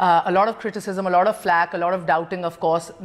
A lot of criticism, a lot of flack, a lot of doubting of course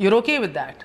You're okay with that?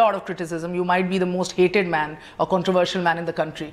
lot of criticism. You might be the most hated man or controversial man in the country.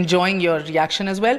enjoying your reaction as well.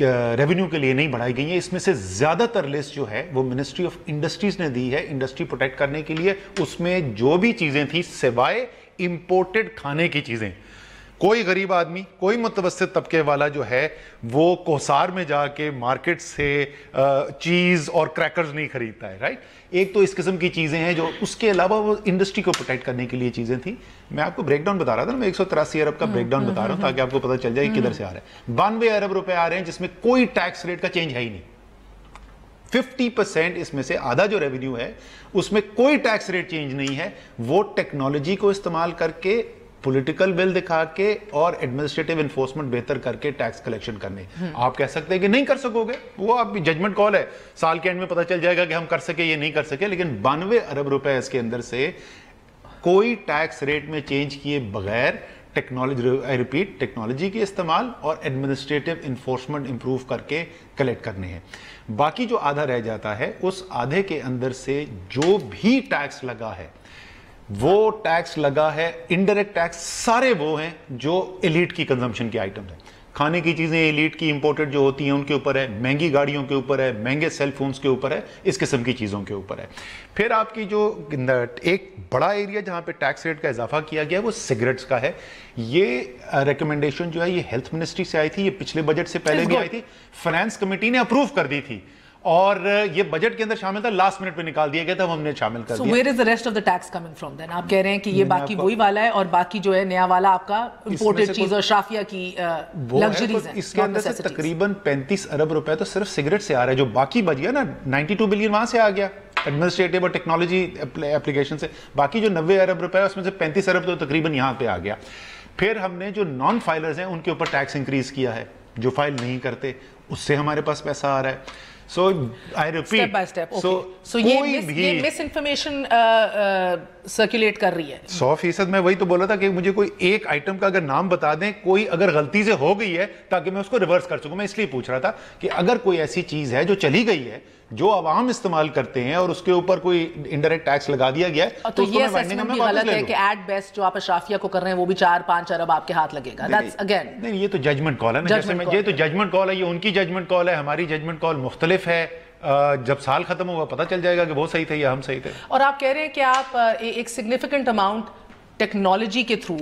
Revenue کے لیے نہیں بڑھائی گئی ہیں. اس میں سے زیادہ تر لسٹ جو ہے وہ منسٹری آف انڈسٹریز نے دی ہے انڈسٹری پروٹیکٹ کرنے کے لیے. اس میں جو بھی چیزیں تھیں سوائے امپورٹڈ کھانے کی چیزیں, کوئی غریب آدمی, کوئی متوسط طبقے والا جو ہے وہ کوسار میں جا کے مارکیٹ سے چیز اور کریکرز نہیں خریدتا ہے, رائٹ. ایک تو اس قسم کی چیزیں ہیں جو, اس کے علاوہ وہ انڈسٹری کو پروٹیکٹ کرنے کے لیے چیزیں تھیں. میں آپ کو بریک ڈاؤن بتا رہا تھا نا, میں 183 ارب کا بریک ڈاؤن بتا رہا ہوں تاکہ آپ کو پتہ چل جائے کدھر سے آ رہا ہے. 92 ارب روپے آ رہے ہیں جس میں کوئی ٹیکس ریٹ کا چینج ہے ہی نہیں. 50% اس میں سے آدھا جو ریونیو ہے اس میں کوئی ٹیکس ریٹ چینج نہیں ہے. وہ ٹیکنالوجی کو استعمال کر کے, پولیٹیکل بل دکھا کے اور ایڈمنسٹریٹو انفورسمنٹ بہتر کر کے ٹیکس کلیکشن کرنے. آپ کہہ سکتے ہیں کہ نہیں کر سکو گے, وہ آپ کی ججمنٹ کال ہے, سال کے اینڈ میں پتہ چل جائے گا کہ ہم کر سکے یہ نہیں کر سکے. لیکن 92 ارب روپے اس کے اندر سے کوئی ٹیکس ریٹ میں چینج کیے بغیر ٹیکنالوجی کے استعمال اور ایڈمنسٹریٹو انفورسمنٹ امپروو کر کے کلیکٹ کرنے ہیں. باقی جو آدھا رہ جاتا ہے اس آدھے کے اندر سے جو بھی ٹیکس لگا ہے, وہ ٹیکس لگا ہے انڈائریکٹ ٹیکس سارے وہ ہیں جو ایلیٹ کی کنزمپشن کے آئٹم ہیں. کھانے کی چیزیں ایلیٹ کی امپورٹڈ جو ہوتی ہیں ان کے اوپر ہے, مہنگی گاڑیوں کے اوپر ہے, مہنگے سیل فونز کے اوپر ہے, اس قسم کی چیزوں کے اوپر ہے. پھر آپ کی جو ایک بڑا ایریا جہاں پہ ٹیکس ریٹ کا اضافہ کیا گیا وہ سگریٹس کا ہے. یہ ریکمنڈیشن جو ہے یہ ہیلتھ منسٹری سے آئی تھی, یہ پچھلے بجٹ سے پہلے بھی آئی تھی, فائنانس کمیٹی نے اپروو کر دی تھی اور یہ بجٹ کے اندر شامل تھا, لاسٹ منٹ پہ نکال دیا گیا تھا, ہم نے شامل کر دیا. So where is the rest of the tax coming from then? آپ کہہ رہے ہیں کہ یہ باقی وہی والا ہے اور باقی جو ہے نیا والا آپ کا امپورٹڈ چیز اور شافیہ کی لگژریز ہیں. اس کے اندر سے تقریباً 35 ارب روپے تو صرف سگریٹ سے آ رہا ہے. جو باقی بچ گیا نا 92 بلین وہاں سے آ گیا ایڈمنسٹریٹو اور ٹیکنالوجی اپلیکیشن سے. باقی جو 90 ارب روپے ہے اس میں سے 35 ارب تو تقریباً یہاں پہ آ گیا. پھر ہم نے جو نان فائلرز ہیں ان کے اوپر ٹیکس انکریز کیا ہے, جو فائل نہیں کرتے اس سے ہمارے پاس پیسہ آ رہا ہے. So I repeat, step by step. Okay. So یہ مس انفارمیشن سرکولیٹ کر رہی ہے 100%. میں وہی تو بولا تھا کہ مجھے کوئی ایک آئٹم کا اگر نام بتا دیں, کوئی اگر غلطی سے ہو گئی ہے تاکہ میں اس کو ریورس کر سکوں. میں اس لیے پوچھ رہا تھا کہ اگر کوئی ایسی چیز ہے جو چلی گئی ہے, جو عوام استعمال کرتے ہیں اور اس کے اوپر کوئی انڈائریکٹ ٹیکس لگا دیا گیا ہے, تو یہ اسسمنٹ بھی غلط ہے کہ ایٹ بیسٹ جو آپ اشرافیہ کو کر رہے ہیں وہ بھی 4-5 ارب آپ کے ہاتھ لگے گا. That's again نہیں, یہ تو ججمنٹ کال ہے نا. جیسے میں یہ تو ججمنٹ کال ہے, یہ ان کی ججمنٹ کال ہے, ہماری ججمنٹ کال مختلف ہے. جب سال ختم ہوگا پتہ چل جائے گا کہ وہ صحیح تھے یا ہم صحیح تھے. اور آپ کہہ رہے ہیں کہ آپ ایک سگنیفیکنٹ اماؤنٹ ٹیکنالوجی کے تھرو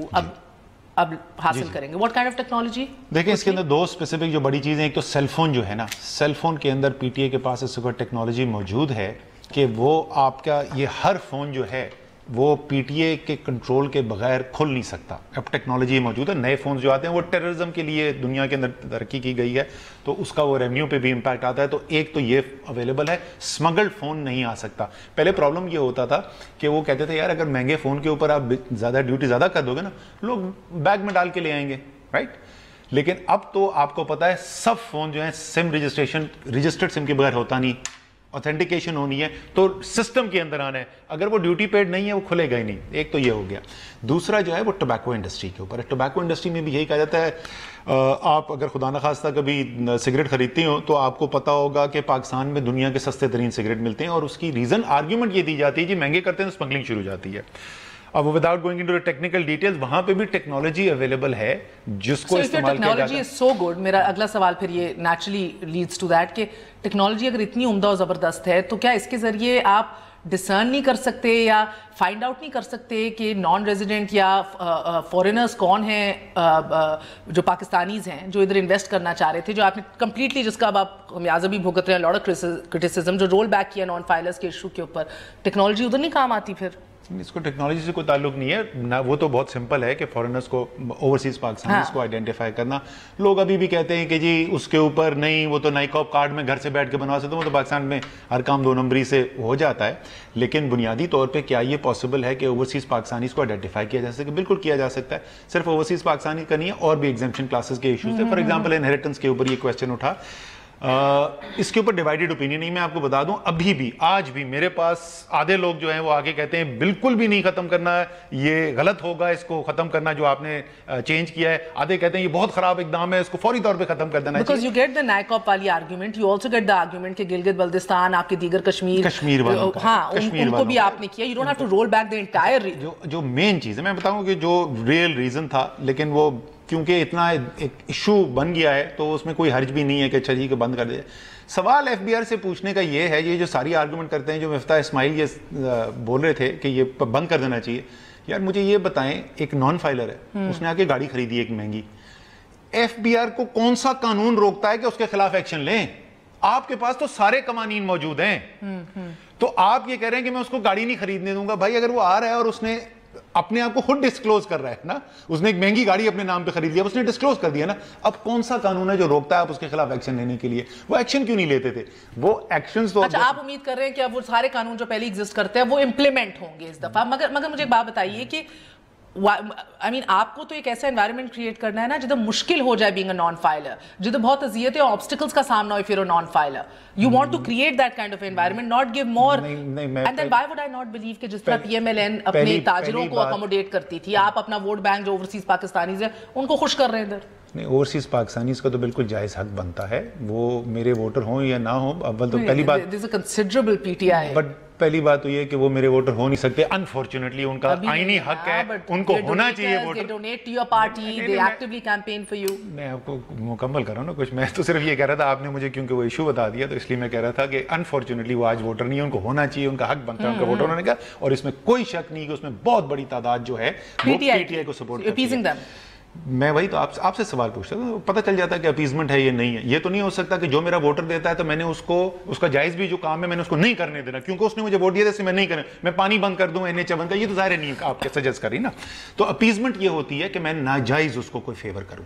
اب حاصل کریں گے. What kind of technology? دیکھیں اس کے اندر دو اسپیسیفک جو بڑی چیزیں, ایک تو سیل فون جو ہے نا, سیل فون کے اندر پی ٹی اے کے پاس اس وقت ٹیکنالوجی موجود ہے کہ وہ آپ کا یہ ہر فون جو ہے وہ پی ٹی اے کے کنٹرول کے بغیر کھل نہیں سکتا. اب ٹیکنالوجی موجود ہے, نئے فونز جو آتے ہیں وہ ٹیررزم کے لیے دنیا کے اندر ترقی کی گئی ہے, تو اس کا وہ ریونیو پہ بھی امپیکٹ آتا ہے. تو ایک تو یہ اویلیبل ہے, اسمگلڈ فون نہیں آ سکتا. پہلے پرابلم یہ ہوتا تھا کہ وہ کہتے تھے یار اگر مہنگے فون کے اوپر آپ زیادہ ڈیوٹی زیادہ کر دو گے نا, لوگ بیگ میں ڈال کے لے آئیں گے, رائٹ. لیکن اب تو آپ کو پتا ہے سب فون جو ہیں سم رجسٹرڈ سم کے بغیر ہوتا نہیں, اوتھینٹیکیشن ہونی ہے تو سسٹم کے اندر آنا ہے. اگر وہ ڈیوٹی پیڈ نہیں ہے وہ کھلے گا ہی نہیں. ایک تو یہ ہو گیا. دوسرا جو ہے وہ ٹوبیکو انڈسٹری کے اوپر ہے. ٹوبیکو انڈسٹری میں بھی یہی کہا جاتا ہے, آپ اگر خدا نخواستہ کبھی سگریٹ خریدتی ہو تو آپ کو پتا ہوگا کہ پاکستان میں دنیا کے سستے ترین سگریٹ ملتے ہیں, اور اس کی ریزن آرگیومنٹ یہ دی جاتی ہے جی مہنگے کرتے ہیں تو اسمگلنگ شروع ہو جاتی ہے. اب without going into technical details, وہاں پہ بھی ٹیکنالوجی اویلیبل ہے جس کو استعمال کیا جاتا ہے. Technology is so good. میرا اگلا سوال پھر یہ نیچرلی لیڈس ٹو دیٹ کہ ٹیکنالوجی اگر اتنی عمدہ اور زبردست ہے تو کیا اس کے ذریعے آپ ڈسرن نہیں کر سکتے یا فائنڈ آؤٹ نہیں کر سکتے کہ نان ریزیڈنٹ یا فورینرز کون ہیں جو پاکستانیز ہیں جو ادھر انویسٹ کرنا چاہ رہے تھے, جو آپ نے کمپلیٹلی جس کا اب آپ خمیازہ بھی بھگت رہے ہیں, لاٹ آف کرٹیسزم جو رول بیک کیا نان فائلرز کے ایشو کے اوپر, ٹیکنالوجی ادھر نہیں کام آتی پھر؟ اس کو ٹیکنالوجی سے کوئی تعلق نہیں ہے. وہ تو بہت سمپل ہے کہ فورنرز کو, اوورسیز پاکستانیز کو آئیڈینٹیفائی کرنا. لوگ ابھی بھی کہتے ہیں کہ جی اس کے اوپر نہیں, وہ تو نائکاپ کارڈ میں گھر سے بیٹھ کے بنوا سکتے ہیں, وہ تو پاکستان میں ہر کام 2 نمبری سے ہو جاتا ہے. لیکن بنیادی طور پہ کیا یہ پاسبل ہے کہ اوورسیز پاکستانیز کو آئیڈینٹیفائی کیا جا سکے؟ بالکل کیا جا سکتا ہے. صرف اوورسیز پاکستانی کا نہیں ہے, اور بھی ایگزمپشن کلاسز کے ایشوز ہیں. فار ایگزامپل انہیریٹنس کے اوپر یہ کویسچن اٹھا, اس کے اوپر ڈیوائیڈڈ اوپینین نہیں. میں آپ کو بتا دوں ابھی بھی آج بھی میرے پاس آدھے لوگ جو ہیں وہ آگے کہتے ہیں بالکل بھی نہیں ختم کرنا ہے, یہ غلط ہوگا اس کو ختم کرنا جو آپ نے چینج کیا ہے. آدھے کہتے ہیں یہ بہت خراب اقدام ہے, اس کو فوری طور پہ ختم کر دینا چاہیے. Because you get the NICOP والی argument, you also get the argument کہ گلگت بلتستان, آپ کے دیگر کشمیر والوں, ہاں ان کو بھی آپ نے کیا. You don't have to roll back the entire region. جو مین چیز ہے میں بتاؤں کہ جو ریئل ریزن تھا, لیکن وہ کیونکہ اتنا ایک ایشو بن گیا ہے تو اس میں کوئی حرج بھی نہیں ہے کہ اچھا جی کہ بند کر دے. سوال ایف بی آر سے پوچھنے کا یہ ہے, یہ جو ساری آرگومنٹ کرتے ہیں, جو مفتاح اسماعیل یہ بول رہے تھے کہ یہ بند کر دینا چاہیے, یار مجھے یہ بتائیں, ایک نان فائلر ہے, اس نے آ کے گاڑی خریدی ایک مہنگی, ایف بی آر کو کون سا قانون روکتا ہے کہ اس کے خلاف ایکشن لیں؟ آپ کے پاس تو سارے قوانین موجود ہیں. تو آپ یہ کہہ رہے ہیں کہ میں اس کو گاڑی نہیں خریدنے دوں گا. بھائی اگر وہ آ رہا ہے اور اس نے اپنے آپ کو خود ڈسکلوز کر رہا ہے نا, اس نے ایک مہنگی گاڑی اپنے نام پہ خرید لیا, اس نے ڈسکلوز کر دیا نا, اب کون سا قانون ہے جو روکتا ہے آپ اس کے خلاف ایکشن لینے کے لیے؟ وہ ایکشن کیوں نہیں لیتے تھے؟ وہ ایکشنز تو اچھا آپ امید کر رہے ہیں کہ اب وہ سارے قانون جو پہلے ایگزسٹ کرتے ہیں وہ امپلیمنٹ ہوں گے اس دفعہ. مگر مجھے ایک بات بتائیے کہ آپ کو تو ایک ایسا انوائرمنٹ کریٹ کرنا ہے نا جدھر مشکل ہو جائے بینگ اے نان فائلر, جدھر بہت اذیتیں اور آبسٹیکلز کا سامنا ہو if you're a non filer. You want to create that kind of environment, not give more. And then why would I not believe کہ جس طرح پی ایم ایل این اپنے تاجروں کو اکوموڈیٹ کرتی تھی, آپ اپنا ووٹ بینک جو اوورسیز پاکستانیز ہیں ان کو خوش کر رہے ہیں ادھر؟ نہیں, اوورسیز پاکستانیز کا تو بالکل جائز حق بنتا ہے, وہ میرے ووٹر ہوں یا نہ ہوں. اول تو پہلی بات There's a considerable PTI. But پہلی بات تو یہ کہ وہ میرے ووٹر ہو نہیں سکتے, انفارچونیٹلی ان کا آئینی حق ہے, ان کو ہونا چاہیے voter. They donate to your party, they actively campaign for you. میں آپ کو مکمل کر رہا ہوں نا کچھ, میں تو صرف یہ کہہ رہا تھا, آپ نے مجھے کیونکہ وہ ایشو بتا دیا تو اس لیے میں کہہ رہا تھا کہ انفارچونیٹلی وہ آج ووٹر نہیں ہے, ان کو ہونا چاہیے, ان کا حق بنتا ہے ان کا ووٹر ہونے کا, اور اس میں کوئی شک نہیں کہ اس میں بہت بڑی تعداد جو ہے وہ پی ٹی آئی کو سپورٹ کرتی ہے. میں وہی تو آپ سے سوال پوچھتا تھا, پتہ چل جاتا ہے کہ اپیزمنٹ ہے یہ نہیں ہے. یہ تو نہیں ہو سکتا کہ جو میرا ووٹر دیتا ہے تو میں نے اس کو اس کا جائز بھی جو کام ہے میں نے اس کو نہیں کرنے دینا, کیونکہ اس نے مجھے ووٹ دیا تھا اس سے میں نہیں کرنا, میں پانی بند کر دوں, این ایچ بند کر, یہ تو ظاہر نہیں آپ کے سجیسٹ کر رہی نا. تو اپیزمنٹ یہ ہوتی ہے کہ میں ناجائز اس کو کوئی فیور کروں.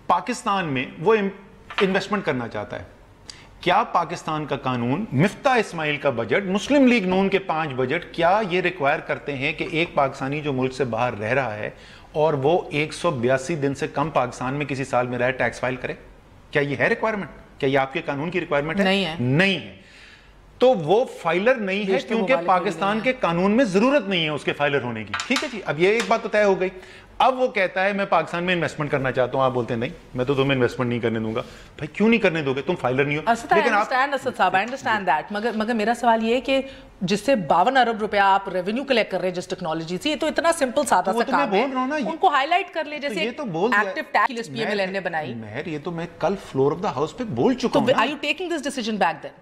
پاکستان میں وہ انویسٹمنٹ کرنا چاہتا ہے. کیا پاکستان کا قانون, مفتاح اسماعیل کا بجٹ, مسلم لیگ نون کے 5 بجٹ کیا یہ ریکوائر کرتے ہیں کہ ایک پاکستانی جو ملک سے باہر رہ رہا ہے اور وہ 182 دن سے کم پاکستان میں کسی سال میں رہے ٹیکس فائل کرے؟ کیا یہ ہے ریکوائرمنٹ؟ کیا یہ آپ کے قانون کی ریکوائرمنٹ ہے؟ نہیں ہے. تو وہ فائلر نہیں ہے کیونکہ پاکستان کے قانون میں ضرورت نہیں ہے اس کے فائلر ہونے کی. ٹھیک ہے جی, اب یہ ایک بات تو طے ہو گئی. اب وہ کہتا ہے میں پاکستان میں انویسٹمنٹ کرنا چاہتا ہوں, آپ بولتے ہیں نہیں میں تو تمہیں انویسٹمنٹ نہیں کرنے دوں گا. بھائی کیوں نہیں کرنے دو گے, تم فائلر نہیں ہو. لیکن مگر میرا سوال یہ ہے کہ جس سے 52 ارب روپیہ آپ ریونیو کلیکٹ کر رہے ہیں جس ٹیکنالوجی سے, یہ تو اتنا سمپل سادہ سا کام ہے, ان کو ہائی لائٹ کر لے جیسے active tax list P M L N نے بنائی. مہر یہ تو میں کل فلور آف دا ہاؤس پہ بول چکا ہوں. Are you taking this decision back then?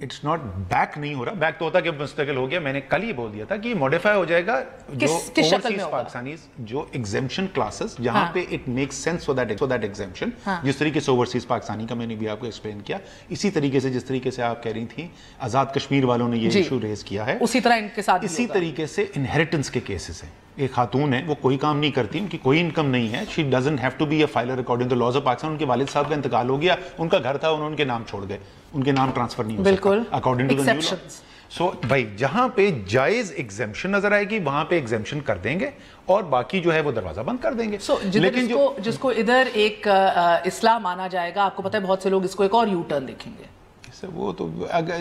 It's not back نہیں ہو رہا, بیک تو ہوتا کہ مستقل ہو گیا. میں نے کل ہی بول دیا تھا کہ یہ موڈیفائی ہو جائے گا جو اوورسیز پاکستانیز جو ایگزمپشن کلاسز جہاں پہ it makes sense for that exemption, جس طریقے سے اوورسیز پاکستانی کا میں نے بھی آپ کو ایکسپلین کیا, اسی طریقے سے جس طریقے سے آپ کہہ رہی تھیں آزاد کشمیر والوں نے یہ ایشو ریز کیا ہے, اسی طرح ان کے ساتھ اسی طریقے سے انہیریٹنس کے کیسز ہیں. ایک خاتون ہے, وہ کوئی کام نہیں کرتی, ان کی کوئی انکم نہیں ہے, she doesn't have to be a filer according to laws of Pakistan. ان کے والد صاحب کا انتقال ہو گیا, ان کا گھر تھا, انہوں ان کے نام چھوڑ گئے, ان کے نام ٹرانسفر نہیں ہو سکتا according to the new law. سو بھائی جہاں پہ جائز ایگزمپشن نظر آئے گی وہاں پہ ایگزمپشن کر دیں گے, اور باقی جو ہے وہ دروازہ بند کر دیں گے. لیکن جس کو ادھر ایک اصلاح مانا جائے گا, آپ کو پتہ ہے بہت سے لوگ اس کو ایک اور یو ٹرن دیکھیں گے. وہ تو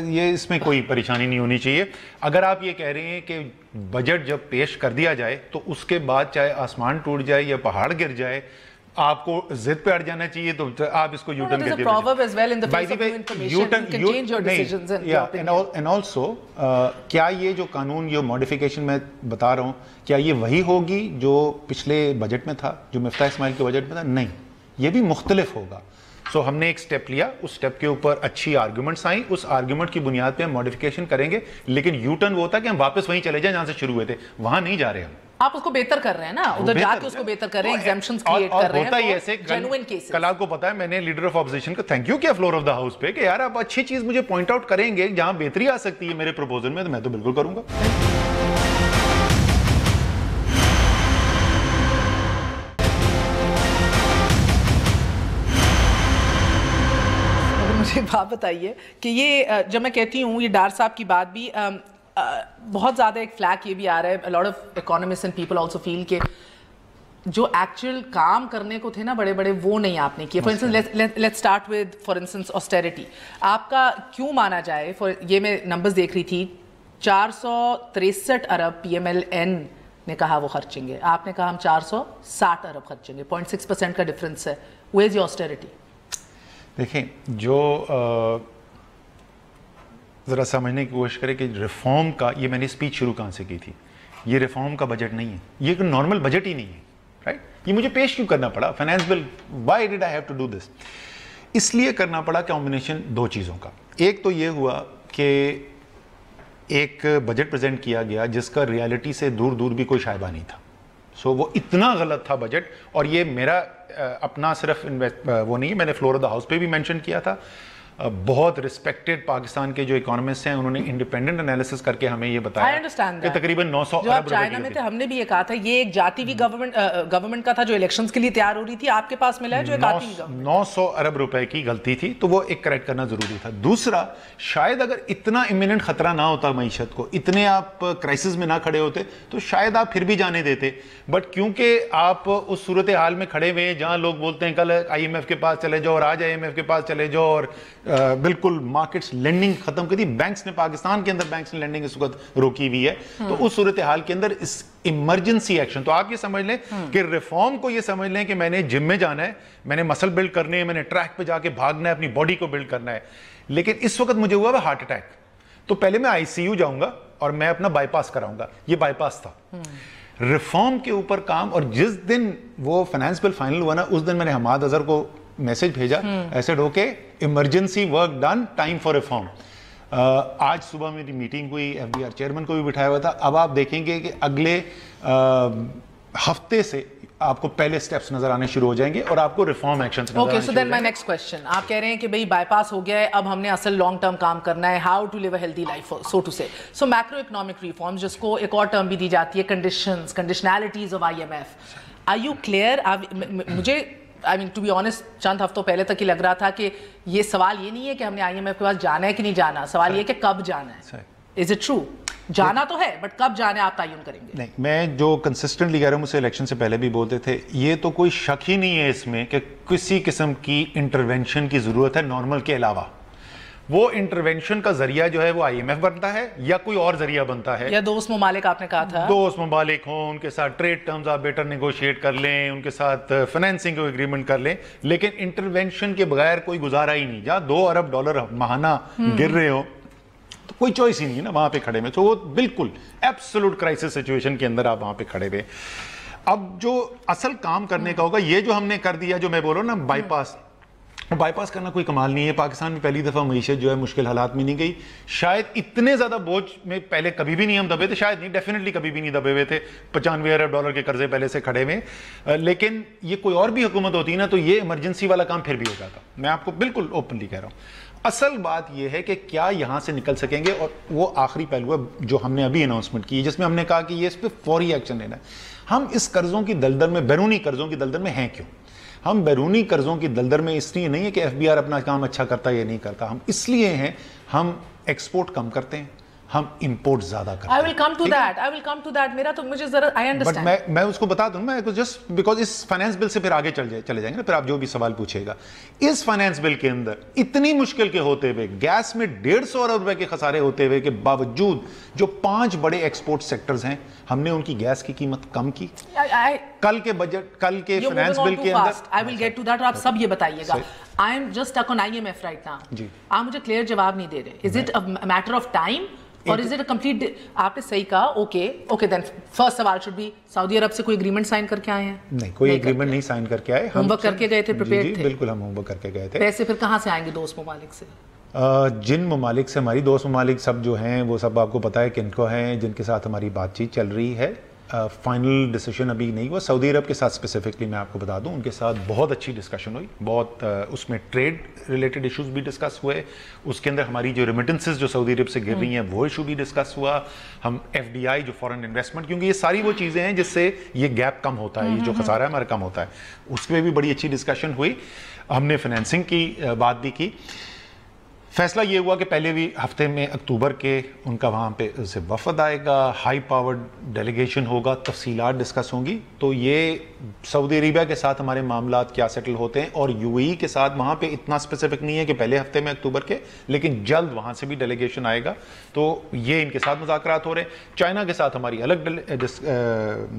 یہ اس میں کوئی پریشانی نہیں ہونی چاہیے. اگر آپ یہ کہہ رہے ہیں کہ بجٹ جب پیش کر دیا جائے تو اس کے بعد چاہے آسمان ٹوٹ جائے یا پہاڑ گر جائے آپ کو ضد پہ اٹ جانا چاہیے, تو آپ اس کو یو ٹرن کر دیجیے. اینڈ آلسو کیا یہ جو قانون جو ماڈیفیکیشن میں بتا رہا ہوں کیا یہ وہی ہوگی جو پچھلے بجٹ میں تھا, جو مفتاح اسماعیل کے بجٹ میں تھا؟ نہیں, یہ بھی مختلف ہوگا. سو ہم نے ایک سٹیپ لیا, اس سٹیپ کے اوپر اچھی آرگومنٹس آئیں, اس آرگومنٹ کی بنیاد پہ ہم ماڈیفیکیشن کریں گے, لیکن یو ٹرن وہ ہوتا ہے کہ ہم واپس وہیں چلے جائیں جہاں سے شروع ہوئے تھے, وہاں نہیں جا رہے ہم. آپ اس کو بہتر کر رہے ہیں نا, ادھر جا کے اس کو بہتر کر رہے ہیں, ایگزمپشنز کریٹ کر رہے ہیں. ہوتا ہی ایسے, کل آپ کو پتا ہے میں نے لیڈر آف اپوزیشن کو تھینک یو کیا فلور آف دا ہاؤس پہ کہ یار آپ اچھی چیز مجھے پوائنٹ آؤٹ کریں گے جہاں بہتری آ سکتی ہے میرے پروپوزل میں, تو میں تو بالکل کروں گا. مجھے بات بتائیے کہ یہ جب میں کہتی ہوں یہ ڈار صاحب کی بات بھی بہت زیادہ ایک فلیک یہ بھی آ رہا ہے, a lot of economists and people also feel کہ جو ایکچوئل کام کرنے کو تھے نا بڑے بڑے وہ نہیں آپ نے کیے. For instance let's start with for instance austerity. آپ کا کیوں مانا جائے, یہ میں نمبرز دیکھ رہی تھی 463 ارب پی ایم ایل این نے کہا وہ خرچیں گے, آپ نے کہا ہم 460 ارب خرچیں گے, 0.6% کا ڈفرینس ہے. where is your austerity؟ دیکھیں جو ذرا سمجھنے کی کوشش کرے کہ ریفارم کا, یہ میں نے اسپیچ شروع کہاں سے کی تھی, یہ ریفارم کا بجٹ نہیں ہے, یہ ایک نارمل بجٹ ہی نہیں ہے, رائٹ. یہ مجھے پیش کیوں کرنا پڑا finance bill, why did I have to do this? اس لیے کرنا پڑا کمبینیشن دو چیزوں کا. ایک تو یہ ہوا کہ ایک بجٹ پریزنٹ کیا گیا جس کا ریالٹی سے دور دور بھی کوئی شائبہ نہیں تھا. سو وہ اتنا غلط تھا بجٹ, اور یہ میرا اپنا صرف وہ نہیں ہے, میں نے فلور آف دا ہاؤس پہ بھی مینشن کیا تھا. بہت ریسپیکٹڈ پاکستان کے جو اکانومسٹ ہیں انہوں نے انڈیپینڈنٹ انالیسس کر کے ہمیں یہ بتایا کہ تقریباً 900 ارب روپے چائنا میں تھے, ہم نے بھی یہ کہا تھا یہ ایک جاتی ہوئی گورنمنٹ کا تھا جو الیکشنز کے لیے تیار ہو رہی تھی, آپ کے پاس ملا ہے جو ایک آتی ہوئی گورنمنٹ. 900 ارب روپے کی غلطی تھی, تو وہ ایک کریکٹ کرنا ضروری تھا. دوسرا, شاید اگر اتنا امیوننٹ خطرہ نہ ہوتا معیشت کو, اتنے آپ کرائسس میں نہ کھڑے ہوتے, تو شاید آپ پھر بھی جانے دیتے. بٹ کیونکہ آپ اس صورتحال میں کھڑے ہوئے ہیں جہاں لوگ بولتے ہیں کل آئی ایم ایف کے پاس چلے جاؤ اور آج آئی ایم ایف کے پاس چلے جاؤ, اور بالکل مارکیٹس لینڈنگ ختم کر دی, بینکس نے پاکستان کے اندر بینکس نے لینڈنگ اس وقت روکی ہوئی ہے. تو اس صورتحال کے اندر اس ایمرجنسی ایکشن, تو آپ یہ سمجھ لیں کہ ریفارم کو یہ سمجھ لیں کہ میں نے جم میں جانا ہے, میں نے مسل بلڈ کرنے ہیں, میں نے ٹریک پہ جا کے بھاگنا ہے, اپنی باڈی کو بلڈ کرنا ہے. لیکن اس وقت مجھے ہوا ہارٹ اٹیک, تو پہلے میں آئی سی یو جاؤں گا اور میں اپنا بائی پاس کراؤں گا. یہ بائی پاس تھا. ریفارم کے اوپر کام, اور جس دن وہ فائنانس بل فائنل ہوا نا, اس دن میں نے حماد اظہر کو میسج بھیجا ایسے ڈھوکے, emergency work done, time for reform. آج صبح میری میٹنگ ہوئی, ایف بی آر چیئرمین کو بھی بٹھایا ہوا تھا. اب آپ دیکھیں گے کہ اگلے ہفتے سے آپ کو پہلے سٹیپس نظر آنے شروع ہو جائیں گے اور آپ کو ریفارم ایکشنز نظر آنے شروع ہو جائیں گے. Okay, so then my next question, آپ کہہ رہے ہیں کہ بھئی بائی پاس ہو گیا ہے, اب ہم نے اصل لانگ ٹرم کام کرنا ہے, how to live a healthy life so to say. So macro economic reforms, جس کو ایک اور ٹرم بھی دی جاتی ہے conditions, conditionalities of I M F. Are you clear? مجھے I mean to be honest چند ہفتوں پہلے تک ہی لگ رہا تھا کہ یہ سوال یہ نہیں ہے کہ ہم نے آئی ایم ایف کے پاس جانا ہے کہ نہیں جانا, سوال یہ کہ کب جانا ہے. Is it true? جانا تو ہے بٹ کب جانا ہے آپ تعین کریں گے؟ نہیں, میں جو کنسسٹنٹلی کہہ رہا ہوں, مجھ سے الیکشن سے پہلے بھی بولتے تھے, یہ تو کوئی شک ہی نہیں ہے اس میں کہ کسی قسم کی انٹرونشن کی ضرورت ہے نارمل کے علاوہ. وہ انٹرونشن کا ذریعہ جو ہے وہ آئی ایم ایف بنتا ہے یا کوئی اور ذریعہ بنتا ہے, یا دوست ممالک, آپ نے کہا تھا دوست ممالک ہوں, ان کے ساتھ ٹریڈ ٹرمز آپ بیٹر نیگوشیٹ کر لیں, ان کے ساتھ فائنینسنگ کو ایگریمنٹ کر لیں. لیکن انٹرونشن کے بغیر کوئی گزارا ہی نہیں. جہاں $2 ارب ماہانہ گر رہے ہو تو کوئی چوائس ہی نہیں ہے نا وہاں پہ کھڑے میں. تو وہ بالکل ایبسولوٹ کرائسس سچویشن کے اندر آپ وہاں پہ کھڑے ہوئے. اب جو اصل کام کرنے کا ہوگا, یہ جو ہم نے کر دیا, جو میں بول رہا ہوں نا بائی پاس, بائی پاس کرنا کوئی کمال نہیں ہے. پاکستان میں پہلی دفعہ معیشت جو ہے مشکل حالات میں نہیں گئی. شاید اتنے زیادہ بوجھ میں پہلے کبھی بھی نہیں ہم دبے تھے, شاید نہیں, ڈیفینیٹلی کبھی بھی نہیں دبے ہوئے تھے. $95 ارب کے قرضے پہلے سے کھڑے ہوئے. لیکن یہ کوئی اور بھی حکومت ہوتی نا تو یہ ایمرجنسی والا کام پھر بھی ہو جاتا. میں آپ کو بالکل اوپنلی کہہ رہا ہوں. اصل بات یہ ہے کہ کیا یہاں سے نکل سکیں گے, اور وہ آخری پہلو ہے جو ہم نے ابھی اناؤنسمنٹ کی, جس میں ہم نے کہا کہ یہ اس پہ فوری ایکشن لینا ہے. ہم اس قرضوں کی دلدل میں, بیرونی قرضوں کی دلدل میں ہیں کیوں؟ ہم بیرونی قرضوں کی دلدل میں اس لیے نہیں ہے کہ ایف بی آر اپنا کام اچھا کرتا ہے یا نہیں کرتا. ہم اس لیے ہیں, ہم ایکسپورٹ کم کرتے ہیں, ہم امپورٹ زیادہ کرتے ہیں. I will come to that. میرا تو مجھے ذرا I understand. بٹ میں اس کو بتا دوں, میں just because us finance bill سے پھر آگے چلے جائیں گے نا, پھر آپ جو بھی سوال پوچھے گا. اس فائنانس بل کے اندر اتنی مشکل کے ہوتے ہوئے, گیس میں $150 ارب کے خسارے ہوتے ہوئے کے باوجود, جو 5 بڑے ایکسپورٹ سیکٹرز ہیں, ہم نے ان کی گیس کی قیمت کم کی. کل کے بجٹ, کل کے فائنانس بل کے اندر I will get to that, اور آپ سب یہ بتائیے گا. I am just stuck on IMF right now. آپ مجھے کلیئر جواب نہیں دے رہے. Is it a matter of time? اور از اٹ اے کمپلیٹ, آپ نے صحیح کہا, اوکے دین فرسٹ سوال شوڈ بی سعودی عرب سے کوئی ایگریمنٹ سائن کر کے آئے ہیں؟ نہیں, کوئی ایگریمنٹ نہیں سائن کر کے آئے. ہوم ورک کر کے گئے تھے, پریپیئرڈ تھے؟ بالکل, ہم ہوم ورک کر کے گئے تھے. پیسے پھر کہاں سے آئیں گے دوست ممالک سے؟ جن ممالک سے ہماری دوست ممالک سب جو ہیں وہ سب آپ کو پتہ ہے کن کو ہیں, جن کے ساتھ ہماری بات چیت چل رہی ہے. فائنل ڈیسیشن ابھی نہیں ہوا. سعودی عرب کے ساتھ اسپیسیفکلی میں آپ کو بتا دوں, ان کے ساتھ بہت اچھی ڈسکشن ہوئی, بہت اس میں ٹریڈ ریلیٹڈ ایشوز بھی ڈسکس ہوئے. اس کے اندر ہماری جو ریمیٹنسز جو سعودی عرب سے گر رہی ہیں وہ ایشو بھی ڈسکس ہوا. ہم ایف ڈی آئی جو فورن انویسٹمنٹ, کیونکہ یہ ساری وہ چیزیں ہیں جس سے یہ گیپ کم ہوتا ہے, یہ جو خسارہ ہے ہمارا کم ہوتا ہے, اس پہ بھی بڑی اچھی ڈسکشن ہوئی. ہم نے فائنینسنگ کی بات بھی کی. فیصلہ یہ ہوا کہ پہلے بھی ہفتے میں اکتوبر کے ان کا وہاں پہ سے وفد آئے گا, ہائی پاورڈ ڈیلیگیشن ہوگا, تفصیلات ڈسکس ہوں گی. تو یہ سعودی عربیہ کے ساتھ ہمارے معاملات کیا سیٹل ہوتے ہیں, اور یو اے ای کے ساتھ وہاں پہ اتنا اسپیسیفک نہیں ہے کہ پہلے ہفتے میں اکتوبر کے, لیکن جلد وہاں سے بھی ڈیلیگیشن آئے گا. تو یہ ان کے ساتھ مذاکرات ہو رہے ہیں. چائنا کے ساتھ ہماری الگ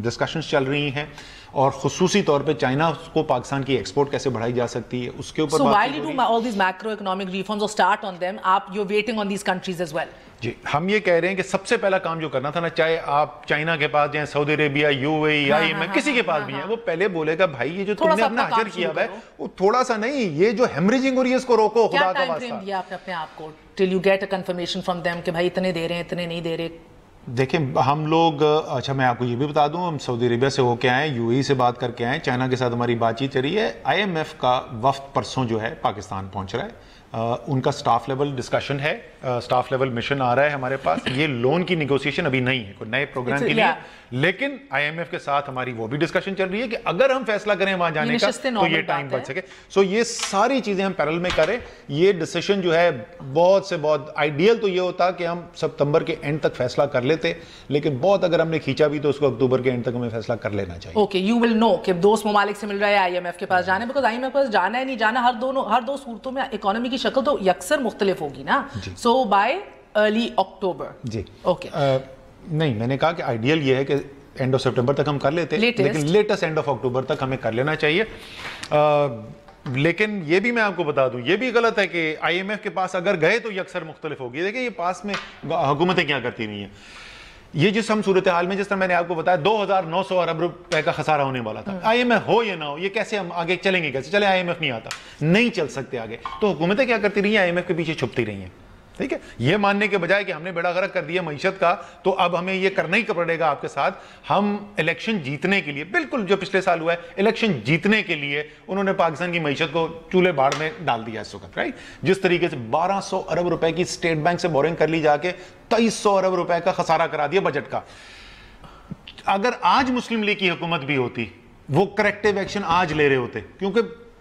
ڈسکشنز چل رہی ہیں, اور خصوصی طور پہ چائنا کو پاکستان کی ایکسپورٹ کیسے بڑھائی جا سکتی ہے اس کے اوپر. So while you do all these macroeconomic reforms or start impact on them, you're waiting on these countries as well. جی ہم یہ کہہ رہے ہیں کہ سب سے پہلا کام جو کرنا تھا نا, چاہے آپ چائنا کے پاس جائیں, سعودی عربیہ, UAE, IMF, کسی کے پاس بھی ہیں, وہ پہلے بولے گا بھائی یہ جو تم نے اپنا حجر کیا ہے وہ تھوڑا سا نہیں, یہ جو ہیمریجنگ ہو رہی ہے اس کو روکو, خدا کا واسطہ. کیا ٹائم فریم دیا آپ نے اپنے آپ کو till you get a confirmation from them کہ بھائی اتنے دے رہے ہیں, اتنے نہیں دے رہے؟ دیکھیں ہم لوگ, اچھا میں آپ کو یہ بھی بتا دوں, ہم سعودی عربیہ سے ہو کے آئے, UAE سے بات کر کے آئے, چائنا کے ساتھ ہماری بات چیت چل رہی ہے. IMF کا وفد پرسوں جو ہے پاکستان پہنچ رہا ہے, ان کا سٹاف لیول ڈسکشن ہے, سٹاف لیول مشن آ رہا ہے ہمارے پاس. یہ لون کی نیگوسیشن ابھی نہیں ہے کوئی نئے پروگرام کے لیے, لیکن IMF کے ساتھ ہماری وہ بھی ڈسکشن چل رہی ہے کہ اگر ہم فیصلہ کریں وہاں جانے کا تو یہ ٹائم بچ سکے. سو یہ ساری چیزیں ہم پیرل میں کریں. یہ ڈیسیشن جو ہے بہت سے بہت آئیڈیل تو یہ ہوتا کہ ہم ستمبر کے اینڈ تک فیصلہ کر لیتے, لیکن بہت اگر ہم نے کھینچا بھی تو اس کو اکتوبر کے اینڈ تک ہمیں فیصلہ کر لینا چاہیے. اوکے, یو ول نو کہ دوست ممالک سے مل رہا ہے IMF کے پاس جانے, بیکاز IMF کے پاس جانا ہے نہیں جانا ہر دو صورتوں میں اکانومی کی شکل تو یکسر مختلف ہوگی نا. So by early October. جی اوکے, نہیں میں نے کہا کہ آئیڈیل یہ ہے کہ اینڈ آف سپٹمبر تک ہم کر لیتے, لیکن لیٹسٹ اینڈ آف اکتوبر تک ہمیں کر لینا چاہیے. لیکن یہ بھی میں آپ کو بتا دوں, یہ بھی غلط ہے کہ IMF کے پاس اگر گئے تو یہ اکثر مختلف ہوگی. دیکھیں یہ پاس میں حکومتیں کیا کرتی نہیں ہیں. یہ جس ہم صورتحال میں, جس طرح میں نے آپ کو بتایا 2900 ارب روپے کا خسارہ ہونے والا تھا, IMF ہو یا نہ ہو, یہ کیسے ہم آگے چلیں گے, کیسے چلے, IMF نہیں آتا, نہیں چل سکتے آگے. تو حکومتیں کیا کرتی رہی ہیں, IMF کے پیچھے چھپتی رہی ہیں. ٹھیک ہے, یہ ماننے کے بجائے کہ ہم نے بیڑا غرق کر دیا معیشت کا, تو اب ہمیں یہ کرنا ہی پڑے گا آپ کے ساتھ. ہم الیکشن جیتنے کے لیے, بالکل جو پچھلے سال ہوا ہے, الیکشن جیتنے کے لیے انہوں نے پاکستان کی معیشت کو چولہے باڑ میں ڈال دیا اس وقت, رائٹ. جس طریقے سے 1200 ارب روپے کی اسٹیٹ بینک سے بورنگ کر لی جا کے 2300 ارب روپے کا خسارہ کرا دیا بجٹ کا. اگر آج مسلم لیگ کی حکومت بھی ہوتی, وہ کریکٹیو ایکشن آج لے رہے ہوتے, کیونکہ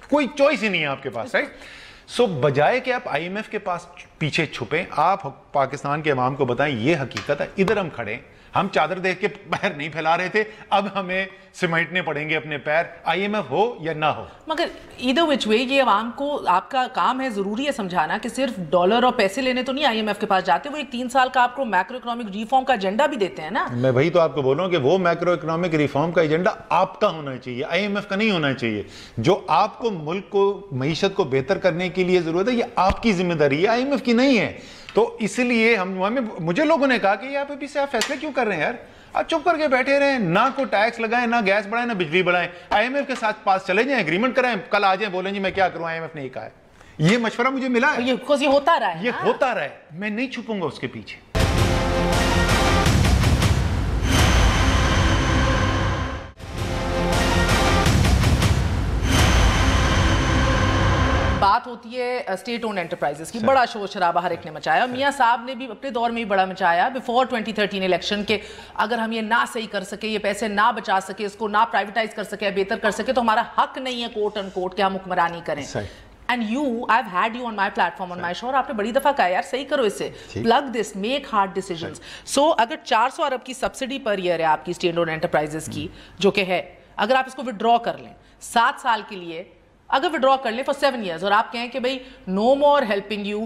کوئی چوائس ہی نہیں ہے آپ کے پاس, رائٹ. سو بجائے کہ آپ IMF کے پاس پیچھے چھپیں, آپ پاکستان کے عوام کو بتائیں یہ حقیقت ہے, ادھر ہم کھڑے, ہم چادر دیکھ کے پیر نہیں پھیلا رہے تھے, اب ہمیں سمیٹنے پڑیں گے اپنے پیر, IMF ہو یا نہ ہو. مگر either which way یہ عوام کو آپ کا کام ہے, ضروری ہے سمجھانا کہ صرف ڈالر اور پیسے لینے تو نہیں IMF کے پاس جاتے, وہ ایک 3 سال کا آپ کو میکرو اکنامک ریفارم کا ایجنڈا بھی دیتے ہیں نا. میں وہی تو آپ کو بول رہا ہوں کہ وہ میکرو اکنامک ریفارم کا ایجنڈا آپ کا ہونا چاہیے, IMF کا نہیں ہونا چاہیے. جو آپ کو ملک کو معیشت کو بہتر کرنے کے لیے ضرورت ہے, یہ آپ کی ذمہ داری ہے, IMF کی نہیں ہے. تو اس لیے مجھے لوگوں نے کہا کہ یہ آپ سے آپ فیصلے کیوں کر رہے ہیں یار, آپ چپ کر کے بیٹھے رہیں, نہ کوئی ٹیکس لگائیں, نہ گیس بڑھائیں, نہ بجلی بڑھائیں, IMF کے ساتھ پاس چلے جائیں, ایگریمنٹ کرائیں, کل آ جائیں بولیں جی میں کیا کروں, IMF نے یہ کہا ہے. یہ مشورہ مجھے ملا ہے, یہ ہوتا رہا ہے, یہ ہوتا رہا ہے, میں نہیں چھپوں گا اس کے پیچھے. بات ہوتی ہے اسٹیٹ اونڈ انٹرپرائزز کی, بڑا شور شرابہ ہر ایک نے مچایا. میاں صاحب نے بھی اپنے دور میں بھی بڑا مچایا بیفور 2013 الیکشن کے, اگر ہم یہ نہ صحیح کر سکے, یہ پیسے نہ بچا سکے, اس کو نہ پرائیویٹائز کر سکے, بہتر کر سکے, تو ہمارا حق نہیں ہے کوٹ ان کوٹ کہ ہم حکمرانی کریں. And I've had you on my platform, on my show, اور آپ نے بڑی دفعہ کہا یار صحیح کرو اسے, plug this, make hard decisions. So اگر 400 ارب کی سبسڈی پر ایئر ہے آپ کی اسٹیٹ اونڈ انٹرپرائزز کی, جو کہ ہے, اگر آپ اس کو withdraw کر لیں 7 سال کے لیے, اگر withdraw کر لیں for 7 years, اور آپ کہیں کہ بھئی no more helping you,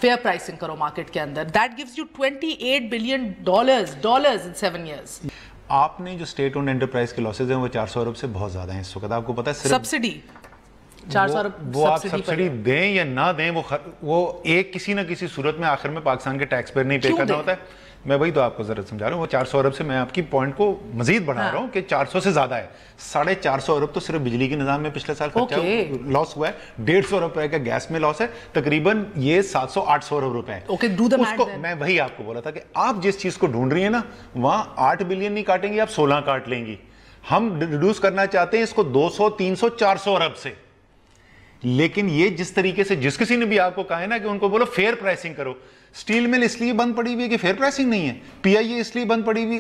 fair pricing کرو مارکیٹ کے اندر, that gives you $28 billion in 7 years. آپ نے جو اسٹیٹ اونڈ انٹرپرائز کے لاسز ہیں وہ 400 ارب سے بہت زیادہ ہیں اس وقت, آپ کو پتا ہے. سبسڈی 400 ارب وہ آپ سبسڈی دیں یا نہ دیں, وہ ایک کسی نہ کسی صورت میں آخر میں پاکستان کے ٹیکس پیئر نہیں پے کرنا ہوتا ہے. میں وہی تو آپ کو ضرورت سمجھا رہا ہوں. وہ 400 ارب سے میں آپ کی پوائنٹ کو مزید بڑھا رہا ہوں کہ 400 سے زیادہ ہے. 450 ارب تو صرف بجلی کے نظام میں پچھلے سال خرچہ لاس ہوا ہے, 150 ارب روپے کا گیس میں لاس ہے, تقریباً یہ 700-800 ارب روپے ہے. میں وہی آپ کو بولا تھا کہ آپ جس چیز کو ڈھونڈ رہی ہیں نا, وہاں 8 بلین نہیں کاٹیں گی, آپ 16 کاٹ لیں گی. ہم ریڈیوس کرنا چاہتے ہیں اس کو 200-300-400 ارب سے. لیکن یہ جس طریقے سے جس کسی نے بھی آپ کو کہا ہے نا کہ ان کو بولو فیئر پرائسنگ کرو, اسٹیل مل اس لیے بند پڑی ہوئی ہے کہ فیئر پرائسنگ نہیں ہے, PIA اس لیے بند پڑی ہوئی,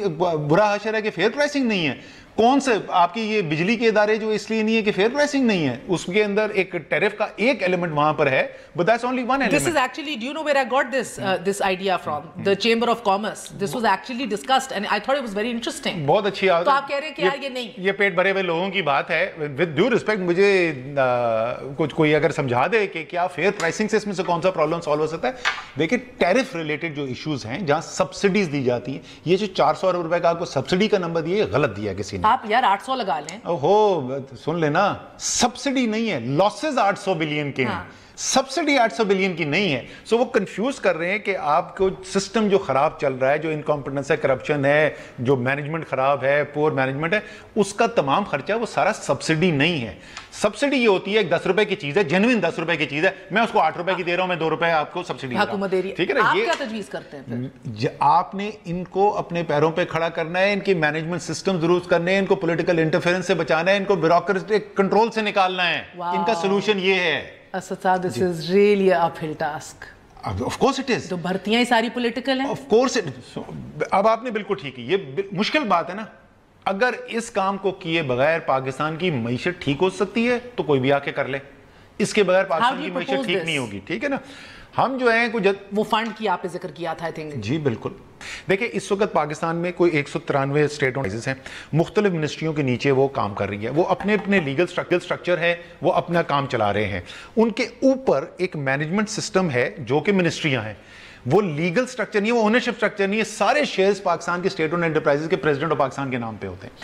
برا حشر ہے کہ فیئر پرائسنگ نہیں ہے. کون سے آپ کی یہ بجلی کے ادارے جو اس لیے نہیں ہے کہ فیئر پرائسنگ نہیں ہے, اس کے اندر ایک ٹیرف کا ایک ایلیمنٹ وہاں پر ہے, but that's only one element. This is actually, do you know where I got this idea from? The Chamber of Commerce. This was actually discussed and I thought it was very interesting. بہت اچھی آواز. تو آپ کہہ رہے ہیں کہ یار یہ نہیں, یہ پیٹ بھرے ہوئے لوگوں کی بات ہے. With due respect مجھے کچھ کوئی اگر سمجھا دے کہ کیا فیئر پرائسنگ سے اس میں سے کون سا پرابلم سالو ہو سکتا ہے. دیکھیں ٹیرف ریلیٹڈ جو ایشوز ہیں جہاں سبسڈیز دی جاتی ہیں, یہ جو 400 ارب روپے کا آپ کو سبسڈی کا نمبر دیا, یہ غلط دیا کسی نے. آپ یار 800 لگا لیں. سن لینا, سبسڈی نہیں ہے, لاسز 800 بلین کے ہیں. سبسڈی 800 بلین کی نہیں ہے. سو وہ کنفیوز کر رہے ہیں کہ آپ کو سسٹم جو خراب چل رہا ہے, جو انکمپٹنس ہے, کرپشن ہے, جو مینجمنٹ خراب ہے, پور مینجمنٹ ہے, اس کا تمام خرچہ وہ سارا سبسڈی نہیں ہے. سبسڈی یہ ہوتی ہے ایک 10 روپے کی چیز ہے, جینوین 10 روپے کی چیز ہے, میں اس کو 8 روپے کی دے رہا ہوں, میں 2 روپے آپ کو سبسڈی حکومت دے رہی ہے. ٹھیک ہے نا. آپ کیا تجویز کرتے ہیں پھر؟ آپ نے ان کو اپنے پیروں پہ کھڑا کرنا ہے, ان کی مینجمنٹ سسٹم درست کرنے ہیں, ان کو پولیٹیکل انٹرفیرنس سے بچانا ہے, ان کو بیوروکریٹک کنٹرول سے نکالنا ہے. ان کا سولوشن یہ ہے. اسد صاحب, this is really a uphill task. Of course it is. تو بھرتیاں ہی ساری پولیٹیکل ہیں. Of course it is. اب آپ نے بالکل ٹھیک ہے, یہ مشکل بات ہے نا. اگر اس کام کو کیے بغیر پاکستان کی معیشت ٹھیک ہو سکتی ہے تو کوئی بھی آ کے کر لے, اس کے بغیر پاکستان کی معیشت ٹھیک نہیں ہوگی. ٹھیک ہے نا. ہم جو ہیں کچھ وہ فنڈ کی آپ نے ذکر کیا تھا, I think. جی بالکل. دیکھیں اس وقت پاکستان میں کوئی 193 اسٹیٹ آفیسز ہیں, مختلف منسٹریوں کے نیچے وہ کام کر رہی ہے, وہ اپنے اپنے لیگل سٹرکچر ہے, وہ اپنا کام چلا رہے ہیں. ان کے اوپر ایک مینجمنٹ سسٹم ہے جو کہ منسٹریاں ہیں. وہ لیگل سٹرکچر نہیں ہے, وہ اونرشپ سٹرکچر نہیں ہے. سارے شیئرز پاکستان کے اسٹیٹ اونڈ انٹرپرائزز کے پریزیڈنٹ آف پاکستان کے نام پہ ہوتے ہیں.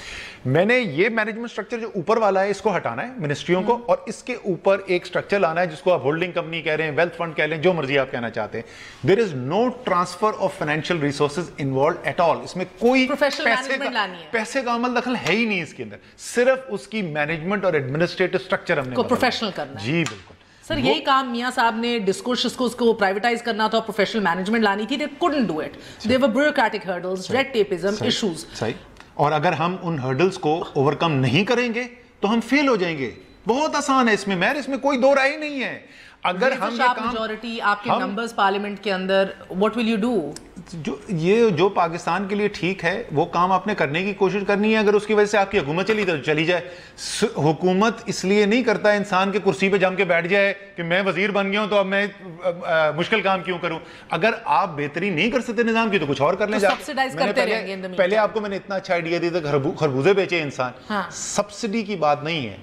میں نے یہ مینجمنٹ سٹرکچر جو اوپر والا ہے اس کو ہٹانا ہے منسٹریوں کو, اور اس کے اوپر ایک سٹرکچر لانا ہے جس کو آپ ہولڈنگ کمپنی کہہ رہے ہیں, ویلتھ فنڈ کہہ لیں, جو مرضی آپ کہنا چاہتے ہیں. There is no transfer of financial resources involved at all. اس میں کوئی پیسے کا عمل دخل ہے ہی نہیں اس کے اندر, صرف اس کی مینجمنٹ اور ایڈمنسٹریٹو سٹرکچر ہم نے پروفیشنل کرنا ہے. جی بالکل. سر یہی کام میاں صاحب نے ڈسکورس کو اس کو پرائیویٹائز کرنا تھا, پروفیشنل مینجمنٹ لانی تھی. they couldn't do it. there were bureaucratic hurdles, red tapeism issues. صحیح. اور اگر ہم ان ہرڈلز کو اوورکم نہیں کریں گے تو ہم فیل ہو جائیں گے. بہت آسان ہے اس میں مہر, اس میں کوئی دو رائے نہیں ہے. اگر ہم یہ کام میجورٹی آپ کے نمبرز پارلیمنٹ کے اندر, what will you do? جو پاکستان کے لیے ٹھیک ہے وہ کام آپ نے کرنے کی کوشش کرنی ہے. اگر اس کی وجہ سے آپ کی حکومت چلی جائے. حکومت اس لیے نہیں کرتا انسان کے کرسی پہ جم کے بیٹھ جائے کہ میں وزیر بن گیا ہوں تو اب میں مشکل کام کیوں کروں. اگر آپ بہتری نہیں کر سکتے نظام کی تو کچھ اور کر لیں. پہلے آپ کو میں نے اتنا اچھا آئیڈیا دیا تھا, خربوزے بیچے انسان. سبسڈی کی بات نہیں ہے,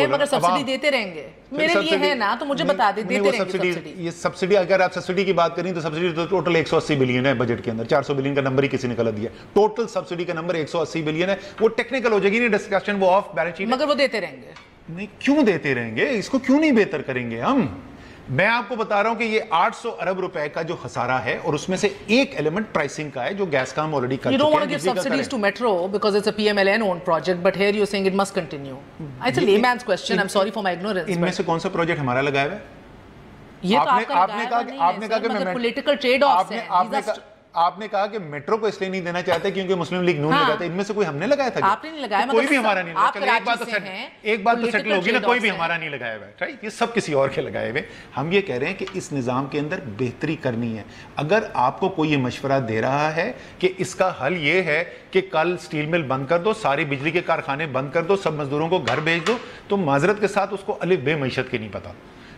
مگر سبسڈی دیتے رہیں گے. میرے لیے ہے نا تو مجھے بتا دیں, دیتے رہیں گے. یہ سبسڈی, اگر آپ سبسڈی کی بات کریں تو سبسڈی تو ٹوٹل 180 بلین ہے بجٹ کے اندر. 400 بلین کا نمبر ہی کسی نے غلط دیا. ٹوٹل سبسڈی کا نمبر 180 بلین ہے. وہ ٹیکنیکل ہو جائے گی نہیں ڈسکشن, وہ آف بیلنس شیٹ. مگر وہ دیتے رہیں گے. نہیں, کیوں دیتے رہیں گے, اس کو کیوں نہیں بہتر کریں گے ہم. میں آپ کو بتا رہا ہوں کہ یہ 800 ارب روپے کا جو خسارہ ہے, اور اس میں سے ایک ایلیمنٹ پرائسنگ کا ہے جو گیس کا ہم آلریڈی کر چکے ہیں. You don't want to give subsidies to Metro because it's a PMLN owned project, but here you're saying it must continue. It's a layman's question. I'm sorry for my ignorance. ان میں سے کون سا project ہمارا لگایا ہوا ہے؟ یہ تو آپ نے کہا کہ پولیٹیکل ٹریڈ آفس ہیں. آپ نے کہا کہ میٹرو کو اس لیے نہیں دینا چاہتے کیونکہ مسلم لیگ نون لگاتا ہے. ان میں سے کوئی ہم نے لگایا تھا؟ آپ نے نہیں لگایا. کوئی بھی ہمارا نہیں لگایا. ایک بات تو سیٹل ہوگی نا, کوئی بھی ہمارا نہیں لگایا ہوا ہے, رائٹ. یہ سب کسی اور کے لگائے ہوئے. ہم یہ کہہ رہے ہیں کہ اس نظام کے اندر بہتری کرنی ہے. اگر آپ کو کوئی یہ مشورہ دے رہا ہے کہ اس کا حل یہ ہے کہ کل سٹیل مل بند کر دو, ساری بجلی کے کارخانے بند کر دو, سب مزدوروں کو گھر بھیج دو, تو معذرت کے ساتھ اس کو الف بے معیشت کے نہیں پتا.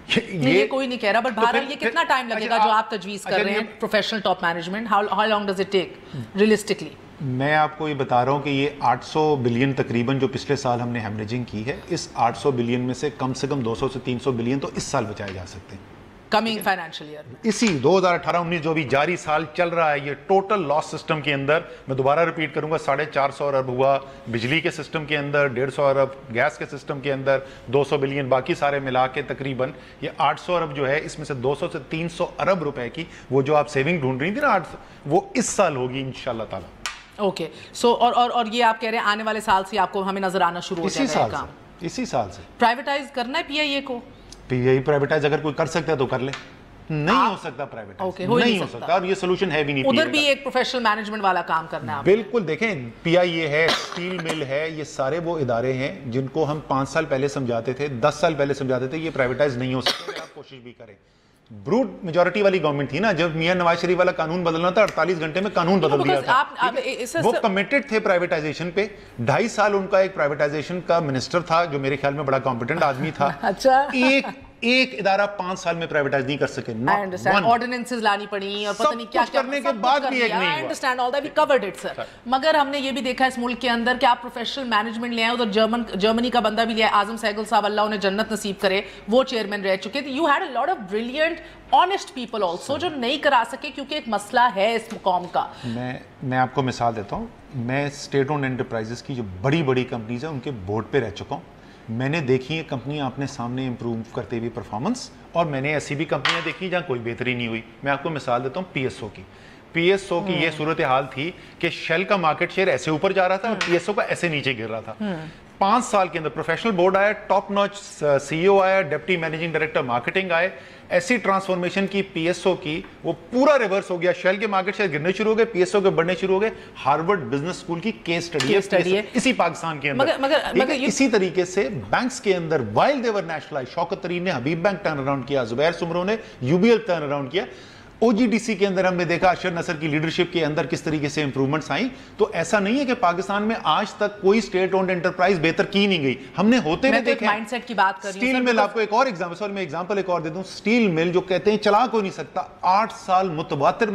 یہ کوئی نہیں کہہ رہا, بٹ بہرحال یہ کتنا ٹائم لگے گا جو آپ تجویز کر رہے ہیں professional top management, how long does it take realistically? میں آپ کو یہ بتا رہا ہوں کہ یہ 800 بلین تقریباً جو پچھلے سال ہم نے ہیمریجنگ کی ہے, اس 800 بلین میں سے کم 200 سے 300 بلین تو اس سال بچائے جا سکتے ہیں. کمنگ فائنینشیل ایئر, اسی 2018-19 جو بھی جاری سال چل رہا ہے, یہ ٹوٹل لاس سسٹم کے اندر, میں دوبارہ ریپیٹ کروں گا, 450 ارب ہوا بجلی کے سسٹم کے اندر, 150 ارب گیس کے سسٹم کے اندر, 200 بلین باقی سارے ملا کے تقریباً یہ 800 ارب جو ہے, اس میں سے 200 سے 300 ارب روپے کی وہ جو آپ سیونگ ڈھونڈ رہی تھی نا 800, وہ اس سال ہوگی انشاءاللہ تعالی. اوکے, سو اور یہ آپ کہہ رہے ہیں آنے والے سال سے آپ کو ہمیں نظر آنا شروع ہو جائے گا کام. اسی سال سے پرائیویٹائز کرنا ہے پی آئی اے کو. پی آئی پرائیویٹائز اگر کوئی کر سکتا ہے تو کر لے. نہیں ہو سکتا پرائیویٹائز, نہیں ہو سکتا, اور یہ سولوشن ہے بھی نہیں. ادھر بھی ایک پروفیشنل مینجمنٹ والا کام کرنا ہے. بالکل. دیکھیں پی آئی اے ہے, اسٹیل مل ہے, یہ سارے وہ ادارے ہیں جن کو ہم 5 سال پہلے سمجھاتے تھے, 10 سال پہلے سمجھاتے تھے یہ پرائیویٹائز نہیں ہو سکتے. اگر آپ کوشش بھی کریں, بروٹ میجورٹی والی گورنمنٹ تھی نا, جب میاں نواز شریف والا قانون بدلنا تھا 48 گھنٹے میں قانون بدل دیا تھا. وہ کمیٹڈ تھے پرائیویٹائزیشن پہ. 2.5 سال ان کا ایک پرائیویٹائزیشن کا منسٹر تھا جو میرے خیال میں بڑا کمپیٹنٹ آدمی تھا. ایک ادارہ 5 سال میں پرائیویٹائز نہیں کر سکے. آرڈیننسز لانی پڑی اور پتہ نہیں کیا کرنے کے بعد بھی ایک نہیں ہوا. I understand all that, we covered it sir. مگر ہم نے یہ بھی دیکھا اس ملک کے اندر کہ آپ پروفیشنل مینجمنٹ لے آئے, ادھر جرمنی کا بندہ بھی لے آئے, اعظم سہگل صاحب اللہ انہیں جنت نصیب کرے, وہ چیئرمین رہ چکے تھے. You had a lot of brilliant honest people also جو نہیں کرا سکے کیونکہ ایک مسئلہ ہے اس مقام کا. میں آپ کو مثال دیتا ہوں. میں اسٹیٹ اونڈ انٹرپرائزز کی جو بڑی بڑی کمپنیز ہیں ان کے بورڈ پہ رہ چکا ہوں. میں نے دیکھی ہیں کمپنیاں اپنے سامنے امپروو کرتے ہوئے پرفارمنس, اور میں نے ایسی بھی کمپنیاں دیکھی جہاں کوئی بہتری نہیں ہوئی. میں آپ کو مثال دیتا ہوں پی ایس او کی. پی ایس او کی یہ صورتحال تھی کہ شیل کا مارکیٹ شیئر ایسے اوپر جا رہا تھا اور پی ایس او کا ایسے نیچے گر رہا تھا. 5 سال کے اندر پروفیشنل بورڈ آیا, ٹاپ نوچ سی او آیا, ڈپٹی مینیجنگ ڈائریکٹر مارکیٹنگ آئے, ایسی ٹرانسفارمیشن کی پی ایس او کی, وہ پورا ریورس ہو گیا. شیل کے مارکیٹ شیئر گرنے شروع ہو گئے, پی ایس او کے بڑھنے شروع ہو گئے. ہارورڈ بزنس اسکول کی کیس اسٹڈی ہے اسی پاکستان کے اندر. اسی طریقے سے بینکس کے اندر وائل دیور نیشنلائز, شوکت ترین نے حبیب بینک ٹرن اراؤنڈ کیا, زبیر سمرو نے U B L turn around کیا. او جی ڈی سی کے اندر ہم نے دیکھا اشرف نصر کی لیڈرشپ کے اندر کس طریقے سے امپرومنٹس آئیں. تو ایسا نہیں ہے کہ پاکستان میں آج تک کوئی اسٹیٹ اونڈ انٹرپرائز بہتر کی نہیں گئی, ہم نے ہوتے ہوئے دیکھا. مائنڈ سیٹ کی بات کر رہی ہوں. اسٹیل مل, آپ کو ایک اور ایگزامپل ایک اور دے دوں. اسٹیل مل جو کہتے ہیں چلا کوئی نہیں سکتا, 8 سال متواتر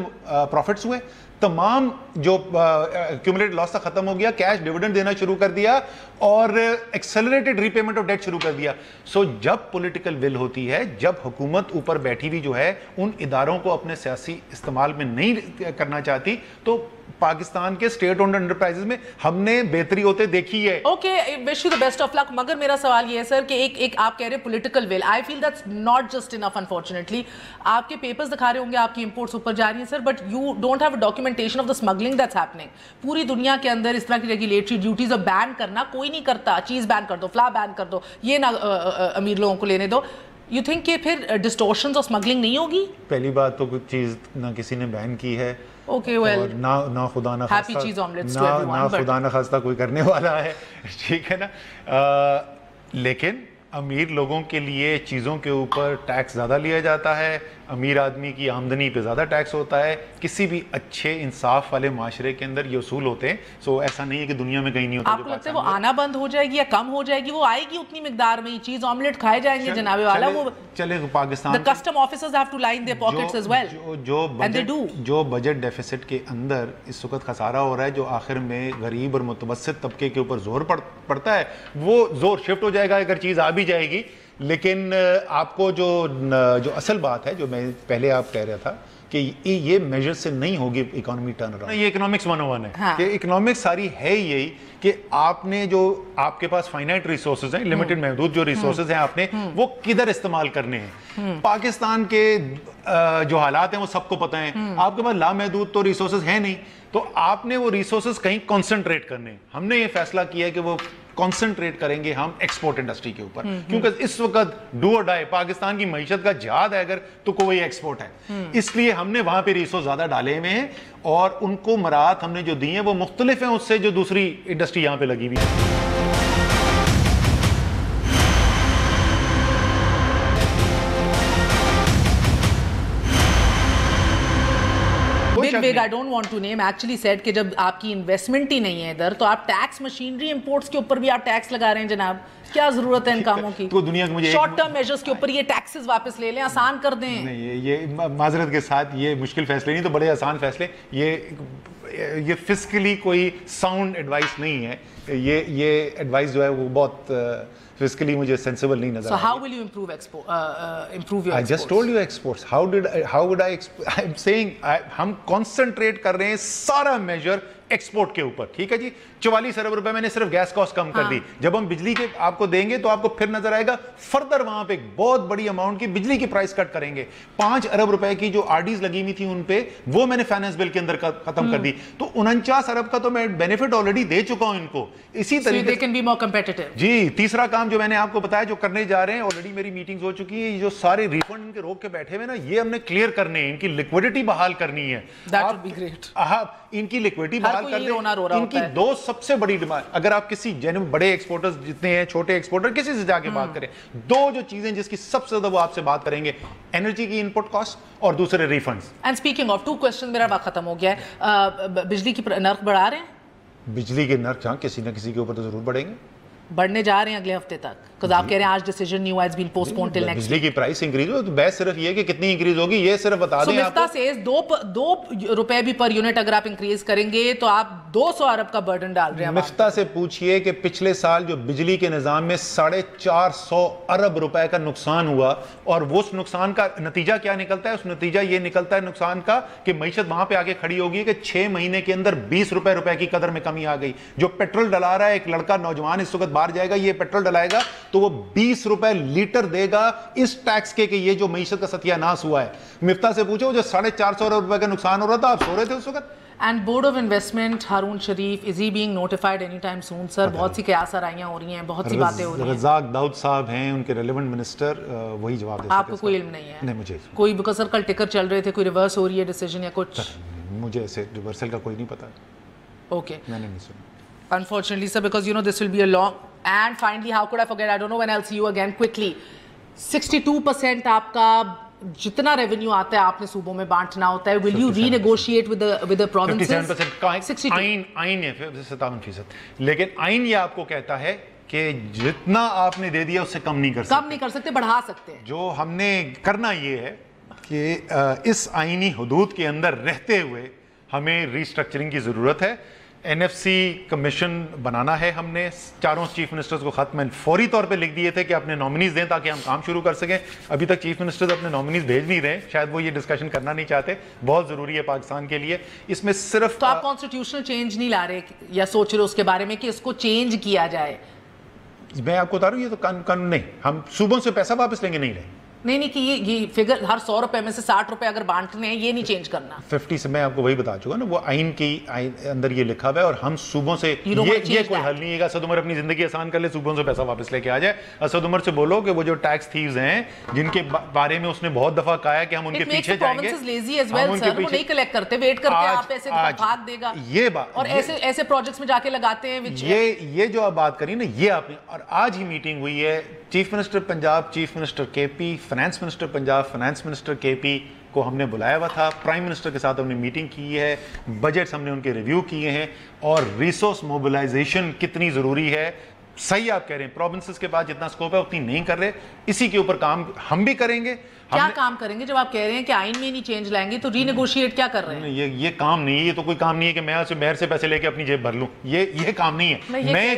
پروفٹس ہوئے, تمام جو ایکیومولیٹڈ لاس تھا ختم ہو گیا, کیش ڈیویڈنڈ دینا شروع کر دیا اور accelerated repayment of debt شروع کر دیا. سو جب پولیٹیکل ول ہوتی ہے, جب حکومت اوپر بیٹھی ہوئی جو ہے ان اداروں کو اپنے سیاسی استعمال میں نہیں کرنا چاہتی, تو پاکستان کے اسٹیٹ اونڈ انٹرپرائزز میں ہم نے بہتری ہوتے دیکھی ہے. Okay, wish you the best of luck. مگر میرا سوال یہ ہے سر کہ ایک آپ کہہ رہے ہیں political will, I feel that's not just enough. Unfortunately آپ کے پیپرز دکھا رہے ہوں گے آپ کی امپورٹس اوپر جا رہی ہیں sir, but you don't have a documentation of the smuggling that's happening. پوری دنیا کے اندر اس طرح کی ریگولیٹری ڈیوٹیز اور بین کرنا کوئی نہیں کرتا. چیز بین کر دو, فلا بین کر دو, یہ نہ امیر لوگوں کو لینے دو. یو تھنک کہ پھر ڈسٹورشنز اور اسمگلنگ نہیں ہوگی؟ پہلی بات تو کوئی چیز نہ کسی نے بین کی ہے, نہ خدا نہ خواستہ کوئی کرنے والا ہے, ٹھیک ہے نا. لیکن امیر لوگوں کے لیے چیزوں کے اوپر ٹیکس زیادہ لیا جاتا ہے, امیر آدمی کی آمدنی پہ زیادہ ٹیکس ہوتا ہے. کسی بھی اچھے انصاف والے معاشرے کے اندر یہ اصول ہوتے ہیں. سو ایسا نہیں ہے کہ دنیا میں کہیں نہیں ہوتا. آپ کو لگتا ہے وہ آنا بند ہو جائے گی یا کم ہو جائے گی؟ وہ آئے گی اتنی مقدار میں, چیز آملیٹ کھائے جائیں گے جناب والا. وہ چلے Pakistan the custom officers have to line their pockets as well, and they do. جو بجٹ ڈیفیسٹ کے اندر اس وقت خسارہ ہو رہا ہے, جو آخر میں غریب اور متوسط طبقے کے اوپر زور پڑتا ہے, وہ زور شفٹ ہو جائے گا اگر چیز آ بھی جائے گی. لیکن آپ کو جو اصل بات ہے, جو میں پہلے آپ کہہ رہا تھا کہ یہ میجر سے نہیں ہوگی اکانومی ٹرن اراؤنڈ. یہ اکنامکس 101 ہے کہ اکنامکس ساری ہے یہی کہ آپ نے جو آپ کے پاس فائنائٹ ریسورسز ہیں, لمیٹڈ محدود جو ریسورسز ہیں, آپ نے وہ کدھر استعمال کرنے ہیں. پاکستان کے جو حالات ہیں وہ سب کو پتہ ہیں. آپ کے پاس لامحدود تو ریسورسز ہیں نہیں, تو آپ نے وہ ریسورسز کہیں کنسنٹریٹ کرنے. ہم نے یہ فیصلہ کیا ہے کہ وہ کنسنٹریٹ کریں گے ہم ایکسپورٹ انڈسٹری کے اوپر, کیونکہ اس وقت ڈو اور ڈائی پاکستان کی معیشت کا جہاد ہے اگر تو کوئی ایکسپورٹ ہے. اس لیے ہم نے وہاں پہ ریسورس زیادہ ڈالے ہوئے ہیں, اور ان کو مراعات ہم نے جو دی ہیں وہ مختلف ہیں اس سے جو دوسری انڈسٹری یہاں پہ لگی ہوئی ہے. I don't want to name actually said کہ جب آپ کی انویسٹمنٹ ہی نہیں ہے ادھر, تو آپ ٹیکس مشینری امپورٹس کے اوپر بھی آپ ٹیکس لگا رہے ہیں. جناب کیا ضرورت ہے ان کاموں کی؟ شارٹ ٹرم میجرز کے اوپر یہ ٹیکسز واپس لے لیں, آسان کر دیں. یہ معذرت کے ساتھ یہ مشکل فیصلے نہیں, تو بڑے آسان فیصلے. یہ فسکلی کوئی ساؤنڈ ایڈوائس نہیں ہے. یہ ایڈوائس جو ہے وہ بہت fiscally مجھے sensible نہیں نظر. So how will you improve your exports? I just told you exports. How would I I'm saying ہم concentrate کر رہے ہیں سارا measure ایکسپورٹ کے اوپر, ٹھیک ہے جی. 44 ارب روپے میں نے صرف گیس کاسٹ کم کر دی. جب ہم بجلی کے آپ کو دیں گے تو آپ کو پھر نظر آئے گا فردر وہاں پہ بہت بڑی اماؤنٹ کی بجلی کی پرائس کٹ کریں گے. 5 ارب روپے کی جو آر ڈیز لگی ہوئی تھی ان پہ, وہ میں نے فائنانس بل کے اندر ختم کر دی. تو 49 ارب کا تو میں بینیفٹ آلریڈی دے چکا ہوں ان کو. اسی طریقے سے جی تیسرا کام جو میں نے آپ کو بتایا جو کرنے جا رہے ہیں, آلریڈی میری میٹنگز ہو چکی ہے, جو سارے ریفنڈ ان کے روک کے بیٹھے ہوئے نا, یہ ہم نے کلیئر کرنے ہیں. ان کی لیکوڈیٹی بحال کرنی ہے. ان کی لیکوڈیٹی بحال کر دیں. ان کی 2 سب سے بڑی ڈیمانڈ, اگر آپ کسی بڑے ایکسپورٹرز جتنے ہیں, چھوٹے ایکسپورٹر کسی سے جا کے بات کریں, 2 جو چیزیں جس کی سب سے زیادہ وہ آپ سے بات کریں گے, انرجی کی انپٹ کاسٹ اور دوسرے refunds. And speaking of 2 question, میرا وقت ختم ہو گیا ہے. بجلی کی نرخ بڑھا رہے ہیں؟ بجلی کے نرخ کسی نہ کسی کے اوپر تو ضرور بڑھیں گے, بڑھنے جا رہے ہیں اگلے ہفتے تک. because آپ کہہ رہے ہیں آج ڈیسیژن نہیں ہوا, it's been postponed till next. بجلی کی پرائس انکریز ہو تو بحث صرف یہ کہ کتنی انکریز ہوگی یہ صرف بتا دیں آپ کو. مفتاح says 2 روپے بھی پر یونٹ اگر آپ انکریز کریں گے تو آپ 200 ارب کا برڈن ڈال رہے ہیں. مفتاح سے پوچھئے کہ پچھلے سال جو بجلی کے نظام میں 450 ارب روپے کا نقصان ہوا اور وہ اس نقصان کا نتیجہ کیا نکلتا ہے؟ اس نتیجہ یہ نکلتا ہے نقصان کا کہ معیشت وہاں پہ آگے کھڑی ہوگی کہ 6 مہینے کے اندر 20 روپے کی قدر میں کمی آ گئی. جو پیٹرول ڈلا رہا ہے, ایک لڑکا نوجوان اس وقت باہر جائے گا, یہ پیٹرول ڈلائے گا تو وہ 20 روپے لیٹر دے گا اس ٹیکس کے کہ یہ جو معیشت کا ستیہ ناس ہوا ہے. مفتاح سے پوچھو جو 450 روپے کا نقصان ہو رہا تھا آپ سو رہے تھے اس وقت. And Board of Investment, Harun Sharif, is he being notified anytime soon, sir? بہت سی قیاس آرائیاں ہو رہی ہیں, بہت سی باتیں ہو رہی ہیں. رزاق داؤد صاحب ہیں ان کے ریلیونٹ منسٹر, وہی جواب دے سکتے ہیں. آپ کو کوئی علم نہیں ہے؟ نہیں مجھے کوئی, بیکاز سر کل ٹکر چل رہے تھے, کوئی ریورس ہو رہی ہے ڈیسیژن یا کچھ؟ مجھے ایسے ریورسل کا کوئی نہیں پتا. اوکے, میں نے نہیں سنا. Unfortunately, sir, because you know this will be a long. And finally, how could I forget? I don't know when I'll see you again. Quickly, 62% آپ کا جتنا ریونیو آتا ہے آپ نے صوبوں میں بانٹنا ہوتا ہے. Will you renegotiate with the provinces? 57% آئین ہے 57%. لیکن آئین یہ آپ کو کہتا ہے کہ جتنا آپ نے دے دیا اس سے کم نہیں کر سکتے. کم نہیں کر سکتے, بڑھا سکتے ہیں. جو ہم نے کرنا یہ ہے کہ اس آئینی حدود کے اندر رہتے ہوئے ہمیں ریسٹرکچرنگ کی ضرورت ہے. این ایف سی کمیشن بنانا ہے. ہم نے چاروں چیف منسٹرز کو خط میں فوری طور پہ لکھ دیے تھے کہ اپنے نامنیز دیں تاکہ ہم کام شروع کر سکیں. ابھی تک چیف منسٹرز اپنے نامنیز بھیج نہیں رہے, شاید وہ یہ ڈسکشن کرنا نہیں چاہتے. بہت ضروری ہے پاکستان کے لیے. اس میں صرف تو آپ کانسٹیٹیوشنل چینج نہیں لا رہے یا سوچ رہے اس کے بارے میں کہ اس کو چینج کیا جائے؟ میں آپ کو بتا رہا ہوں یہ تو قانون نہیں. ہم صوبوں سے پیسہ واپس لیں گے نہیں لیں. نہیں کہ یہ فگر ہر 100 روپے میں سے 60 روپے اگر بانٹنے ہیں, یہ نہیں چینج کرنا. 50 سے میں آپ کو وہی بتا چکا نا, وہ آئین کی اندر یہ لکھا ہوا ہے اور ہم صوبوں سے یہ کوئی حل نہیں ہے. اسد عمر اپنی زندگی آسان کر لے, صوبوں سے پیسہ واپس لے کے آ جائے. اسد عمر سے بولو کہ وہ جو ٹیکس تھیوز ہیں جن کے بارے میں اس نے بہت دفعہ کہا ہے کہ ہم ان کے پیچھے جائیں گے, وہ نہیں کلیکٹ کرتے, ویٹ کرتے ہیں آپ ایسے بھاگ دے گا یہ بات, اور ایسے پروجیکٹس میں جا کے لگاتے ہیں. یہ جو آپ بات کری نا, یہ آپ نے, اور آج ہی میٹنگ ہوئی ہے chief minister Punjab, chief minister K P, finance minister Punjab, finance minister K P کو ہم نے بلایا ہوا تھا. پرائم منسٹر کے ساتھ ہم نے میٹنگ کی ہے, بجٹس ہم نے ان کے ریویو کیے ہیں, اور ریسورس موبلائزیشن کتنی ضروری ہے. صحیح آپ کہہ رہے ہیں, پروونسز کے پاس جتنا سکوپ ہے اتنی نہیں کر رہے. اسی کے اوپر کام ہم بھی کریں گے. کیا کام کریں گے جب آپ کہہ رہے ہیں کہ آئین میں نہیں چینج لائیں گے, تو ری نیگوشیٹ کیا کر رہے ہیں؟ یہ کام نہیں ہے. یہ تو کوئی کام نہیں ہے کہ میں مہر سے پیسے لے کے اپنی جیب بھر لوں. یہ کام نہیں ہے. میں یہ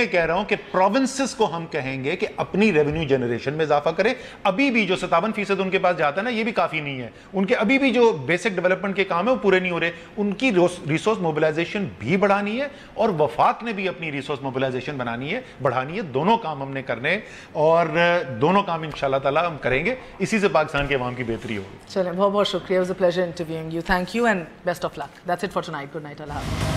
کہہ رہا ہوں کہ پروونسز کو ہم کہیں گے کہ اپنی ریونیو جنریشن میں اضافہ کریں. ابھی بھی جو 57% ان کے پاس جاتا ہے نا, یہ بھی کافی نہیں ہے. ان کے ابھی بھی جو بیسک ڈیولپمنٹ کے کام ہے وہ پورے نہیں ہو رہے. ان کی ریسورس موبلائزیشن بھی بڑھانی ہے, اور وفاق نے بھی اپنی ریسورس موبلائزیشن بڑھانی ہے. دونوں کام ہم نے کرنے, اور دونوں کام انشاءاللہ تعالی ہم کریں گے. اسی سے پاکستان کے عوام کی بہتری ہوگی. چلیں, بہت بہت شکریہ. It was a pleasure interviewing you. Thank you and best of luck. That's it for tonight. Good night. Allah Hafiz.